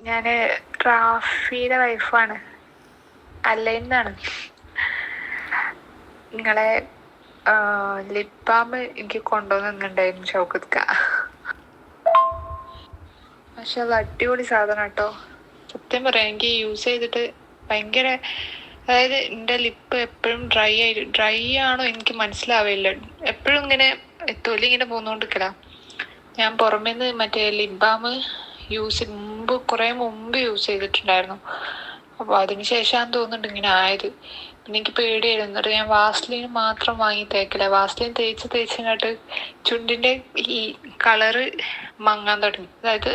ഞാന് റാഫിയുടെ വൈഫാണ്, അല്ലൈന്നാണ്. നിങ്ങളെ ലിപ് ബാം എനിക്ക് കൊണ്ടുവന്നിട്ടുണ്ടായിരുന്നു ഷൗക്കത്ത്ക്ക. പക്ഷെ അത് അടിപൊളി സാധനം കേട്ടോ. സത്യം പറയാം, എനിക്ക് യൂസ് ചെയ്തിട്ട് ഭയങ്കര, അതായത് എൻ്റെ ലിപ്പ് എപ്പോഴും ഡ്രൈ ആണോ എനിക്ക് മനസ്സിലാവില്ല. എപ്പോഴും ഇങ്ങനെ തൊലി ഇങ്ങനെ പോന്നോണ്ടിരിക്കല. ഞാൻ പുറമേന്ന് മറ്റേ ലിപ് ബാം കുറെ മുമ്പ് യൂസ് ചെയ്തിട്ടുണ്ടായിരുന്നു. അപ്പൊ അതിനുശേഷാന്ന് തോന്നുന്നുണ്ട് ഇങ്ങനെ ആയത്. പിന്നെ എനിക്ക് പേടിയായിരുന്നു. എന്നിട്ട് ഞാൻ വാസ്ലിൻ മാത്രം വാങ്ങി തേക്കില്ല. വാസ്ലിൻ തേച്ചിങ്ങോട്ട് ചുണ്ടിന്റെ ഈ കളറ് മങ്ങാൻ തുടങ്ങി. അതായത്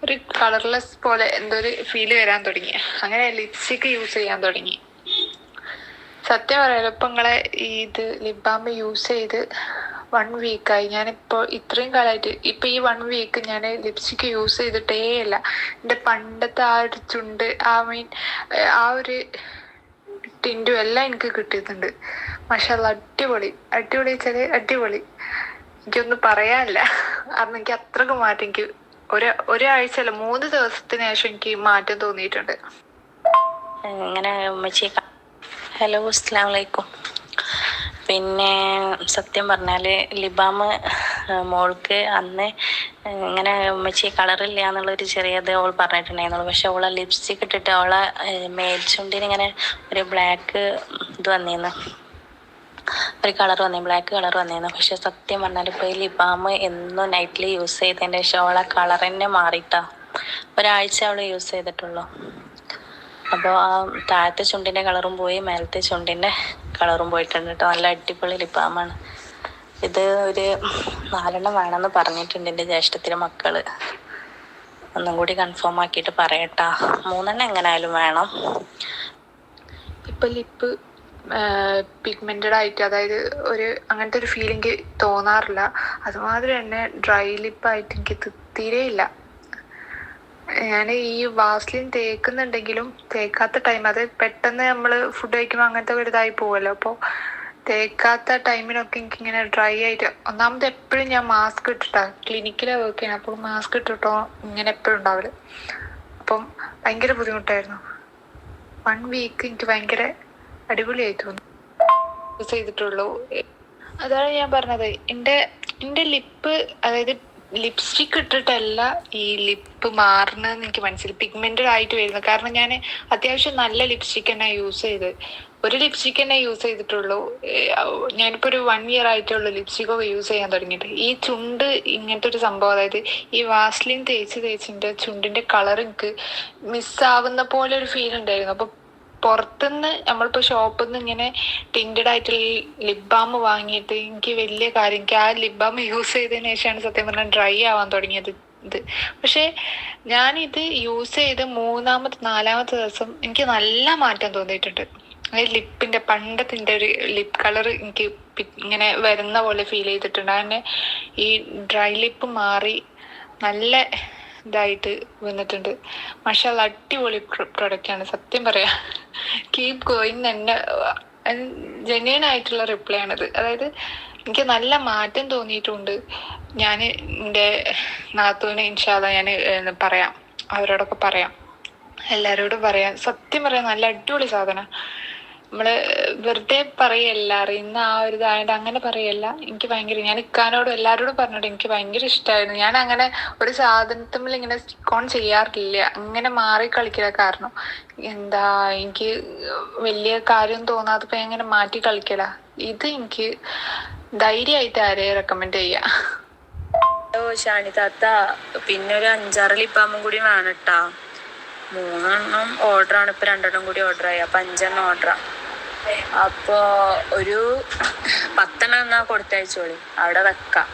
ഒരു കളർലെസ് പോലെ എന്തോ ഒരു ഫീല് വരാൻ തുടങ്ങി. അങ്ങനെ ലിപ്സ്റ്റിക്ക് യൂസ് ചെയ്യാൻ തുടങ്ങി. സത്യം പറയാലോ, ഇപ്പൊ നിങ്ങളെ ഇത് ലിപ് ബാം യൂസ് ചെയ്ത് 1 വീക്കായി. ഞാനിപ്പോ ഇത്രയും കാലമായിട്ട് ഇപ്പൊ ഈ 1 വീക്ക് ഞാൻ ലിപ്സ്റ്റിക്ക് യൂസ് ചെയ്തിട്ടേ ഇല്ല. എന്റെ പണ്ടത്തെ ആ ഒരു ചുണ്ട്, ആ ഒരു ടിൻറ്റും എല്ലാം എനിക്ക് കിട്ടിയിട്ടുണ്ട്. മാഷാഅല്ലാ, അടിപൊളി വെച്ചാല് അടിപൊളി. എനിക്കൊന്നും പറയാനില്ല. കാരണം എനിക്ക് അത്രക്ക് മാറ്റം, എനിക്ക് ഒരാഴ്ച അല്ല 3 ദിവസത്തിന് ശേഷം എനിക്ക് മാറ്റം തോന്നിയിട്ടുണ്ട്. ഇങ്ങനെ ഉമ്മച്ചി ഹലോ അസ്സലാമു അലൈക്കും. പിന്നെ സത്യം പറഞ്ഞാൽ ലിബാം മോൾക്ക് അന്ന് ഇങ്ങനെ ഉമ്മച്ചി കളറില്ല എന്നുള്ളൊരു ചെറിയത് അവൾ പറഞ്ഞിട്ടുണ്ടായിരുന്നുള്ളൂ. പക്ഷെ അവളെ ലിപ്സ്റ്റിക് ഇട്ടിട്ട് അവളെ മേൽച്ചുണ്ടിന് ഇങ്ങനെ ഒരു ബ്ലാക്ക് ഇത് വന്നിരുന്നു, ഒരു കളർ ബ്ലാക്ക് കളർ വന്നിരുന്നു. പക്ഷെ സത്യം പറഞ്ഞാൽ ഇപ്പോൾ ഈ ലിബാം എന്നും നൈറ്റിൽ യൂസ് ചെയ്തതിൻ്റെ ശേഷം അവളെ കളർ തന്നെ മാറിയിട്ടാ. ഒരാഴ്ച അവൾ യൂസ് ചെയ്തിട്ടുള്ളൂ. അപ്പോൾ ആ താഴത്തെ ചുണ്ടിൻ്റെ കളറും പോയി, മേലത്തെ ചുണ്ടിൻ്റെ കളറും പോയിട്ടുണ്ട് കേട്ടോ. നല്ല അടിപൊളി ലിപ്പാമാണ് ഇത്. ഒരു 4 വേണമെന്ന് പറഞ്ഞിട്ടുണ്ട് എൻ്റെ ജ്യേഷ്ഠത്തിൻ്റെ മക്കൾ. ഒന്നും കൂടി കൺഫേം ആക്കിയിട്ട് പറയട്ടാ. 3 എങ്ങനെയായാലും വേണം. ഇപ്പൊ ലിപ്പ് പിഗ്മെന്റഡ് ആയിട്ട്, അതായത് അങ്ങനത്തെ ഒരു ഫീലിംഗ് തോന്നാറില്ല. അതുമാതിരി തന്നെ ഡ്രൈ ലിപ്പായിട്ട് എനിക്ക് തീരെയില്ല. ഞാൻ ഈ വാസ്ലിൻ തേക്കുന്നുണ്ടെങ്കിലും തേക്കാത്ത ടൈം, അത് പെട്ടെന്ന് നമ്മൾ ഫുഡ് കഴിക്കുമ്പോൾ അങ്ങനത്തെ ഒരു ഇതായി പോവുമല്ലോ. അപ്പോൾ തേക്കാത്ത ടൈമിനൊക്കെ എനിക്കിങ്ങനെ ഡ്രൈ ആയിട്ട്, ഒന്നാമത് എപ്പോഴും ഞാൻ മാസ്ക് ഇട്ടിട്ടാണ് ക്ലിനിക്കിലാണ് വർക്ക് ചെയ്യുന്നത്. അപ്പോൾ മാസ്ക് ഇട്ടിട്ടോ ഇങ്ങനെ എപ്പോഴും ഉണ്ടാവില്ല. അപ്പം ഭയങ്കര ബുദ്ധിമുട്ടായിരുന്നു. 1 വീക്ക് എനിക്ക് ഭയങ്കര അടിപൊളിയായി തോന്നി. യൂസ് ചെയ്തിട്ടുള്ളൂ. അതാണ് ഞാൻ പറഞ്ഞത്, എൻ്റെ ലിപ്പ്, അതായത് ലിപ്സ്റ്റിക് ഇട്ടിട്ടല്ല ഈ ലിപ്പ് മാറുന്നതെന്ന് എനിക്ക് മനസ്സിലായി, പിഗ്മെന്റഡ് ആയിട്ട് വരുന്നത്. കാരണം ഞാൻ അത്യാവശ്യം നല്ല ലിപ്സ്റ്റിക് തന്നെ യൂസ് ചെയ്ത്, ഒരു ലിപ്സ്റ്റിക് തന്നെ യൂസ് ചെയ്തിട്ടുള്ളൂ. ഞാനിപ്പോൾ ഒരു 1 ഇയർ ആയിട്ടുള്ളൂ ലിപ്സ്റ്റിക്കൊക്കെ യൂസ് ചെയ്യാൻ തുടങ്ങിയിട്ട്. ഈ ചുണ്ട് ഇങ്ങനത്തെ ഒരു സംഭവം, അതായത് ഈ വാസ്ലിൻ തേച്ചിൻ്റെ ചുണ്ടിന്റെ കളർ എനിക്ക് മിസ്സാവുന്ന പോലെ ഒരു ഫീൽ ഉണ്ടായിരുന്നു. അപ്പോൾ പുറത്തുനിന്ന് നമ്മളിപ്പോൾ ഷോപ്പിൽ നിന്ന് ഇങ്ങനെ ടിൻറ്റഡ് ആയിട്ടുള്ള ലിപ് ബാം വാങ്ങിയിട്ട് എനിക്ക് വലിയ കാര്യം, എനിക്ക് ആ ലിപ് ബാം യൂസ് ചെയ്തതിന് ശേഷമാണ് സത്യം പറഞ്ഞാൽ ഡ്രൈ ആവാൻ തുടങ്ങിയത് ഇത്. പക്ഷെ ഞാനിത് യൂസ് ചെയ്ത് 3-ാമത്തെ 4-ാമത്തെ ദിവസം എനിക്ക് നല്ല മാറ്റം തോന്നിയിട്ടുണ്ട്. അതായത് ലിപ്പിൻ്റെ പണ്ടത്തെ ഒരു ലിപ് കളർ എനിക്ക് ഇങ്ങനെ വരുന്ന പോലെ ഫീൽ ചെയ്തിട്ടുണ്ട്. അങ്ങനെ ഈ ഡ്രൈ ലിപ്പ് മാറി നല്ല ഇതായിട്ട് വന്നിട്ടുണ്ട്. മാഷാഅല്ലാ, അടിപൊളി പ്രൊഡക്റ്റാണ് സത്യം പറയാം. കീപ് ഗോയിങ് തന്നെ ജെന്യൂൻ ആയിട്ടുള്ള റിപ്ലൈ ആണിത്. അതായത് എനിക്ക് നല്ല മാറ്റം തോന്നിയിട്ടുണ്ട്. ഞാൻ എൻ്റെ നാത്തൂന് ഇൻഷാ അല്ലാ ഞാൻ പറയാം, അവരോടൊക്കെ പറയാം, എല്ലാവരോടും പറയാം. സത്യം പറയാം, നല്ല അടിപൊളി സാധനം. നമ്മള് വെറുതെ പറയല്ല, അറിയുന്ന ആ ഒരു ഇതായത് അങ്ങനെ പറയല്ല. എനിക്ക് ഭയങ്കര, ഞാൻ ഇക്കാനോടും എല്ലാവരോടും പറഞ്ഞിട്ട് എനിക്ക് ഭയങ്കര ഇഷ്ടമായിരുന്നു. ഞാൻ അങ്ങനെ ഒരു സാധനത്തിൽ ഇങ്ങനെ സ്റ്റിക്ക് ഓൺ ചെയ്യാറില്ല, അങ്ങനെ മാറി കളിക്കില്ല. കാരണം എന്താ, എനിക്ക് വലിയ കാര്യം തോന്നാത്തപ്പോ എങ്ങനെ മാറ്റി കളിക്കല. ഇത് എനിക്ക് ധൈര്യമായിട്ട് ആരെയും റെക്കമെൻഡ് ചെയ്യാം. ഷാനി താത്ത, പിന്നെ ഒരു 5-6 ലിപ്പാമും കൂടി വേണട്ടാ. 3 ഓർഡറാണ്, ഇപ്പൊ 2 കൂടി ഓർഡർ ആയി. അപ്പൊ 5 ഓർഡറാ. അപ്പോ ഒരു 10 എന്നാ കൊടുത്തയച്ചോളി, അവിടെ വെക്കാം.